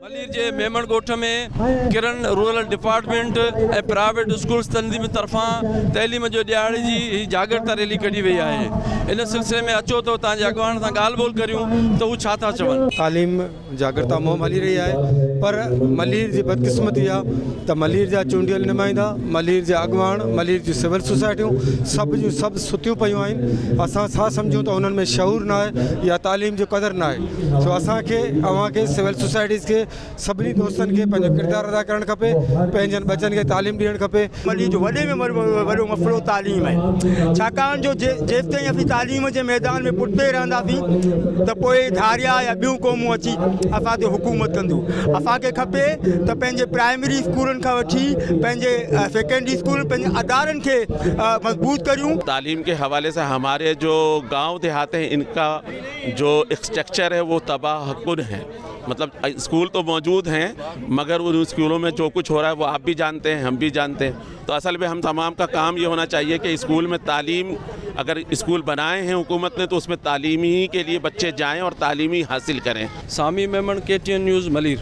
मलीर जे मेमण ॻोठ में किरण rural department ऐं प्राइवेट स्कूल्स तंज़ीम तरफ़ां तइलीम जो ॾियारे जी जागृता रैली कढी वई आहे। इन सिलसिले में अचो तो तव्हांजे अॻवान सां ॻाल्हि ॿोल करियूं त हू छा था चवनि। तालीम जागृता मुहिम हली रही है, पर मलीर जी बदकिस्मती आहे त मलीर जा चूंडियल नुमाइंदा, मलीर जा अॻवान, मलीर जी सिविल सोसाइटियूं सभु सुतियूं पियूं आहिनि। असां छा सम्झूं त उन्हनि में शऊर न आहे या तालीम जो क़दुरु न आहे। सो असांखे अव्हांखे सिविल सोसाइटीज़ खे सभिनी दोस्तनि खे पंहिंजो किरदारु अदा करणु खपे, पंहिंजनि बचनि खे तालीम ॾियणु खपे। मलीर जो वॾे में वॾो मसइलो तालीम आहे, छाकाणि जो जेसि ताईं असीं तालीम जे मैदान में पुठिते रहंदासीं त पोइ धारिया या ॿियूं क़ौमूं अची असां ते हुकूमत कंदियूं। असांखे खपे त पंहिंजे प्राइमरी स्कूलनि खां वठी पंहिंजे सेकेंडरी स्कूल पंहिंजे अदारनि खे मजबूत करियूं। तालीम के हवाले से हमारे जो गांव देहात हैं, इनका जो स्ट्रक्चर है वो तबाहकुन है। मतलब स्कूल तो मौजूद हैं, मगर उन स्कूलों में जो कुछ हो रहा है वो आप भी जानते हैं, हम भी जानते हैं। तो असल में हम तमाम का काम ये होना चाहिए कि स्कूल में तालीम, अगर स्कूल बनाए हैं हुकूमत ने, तो उसमें तालीमी के लिए बच्चे जाएं और तालीमी हासिल करें। Sami Memon, KTN news, Malir.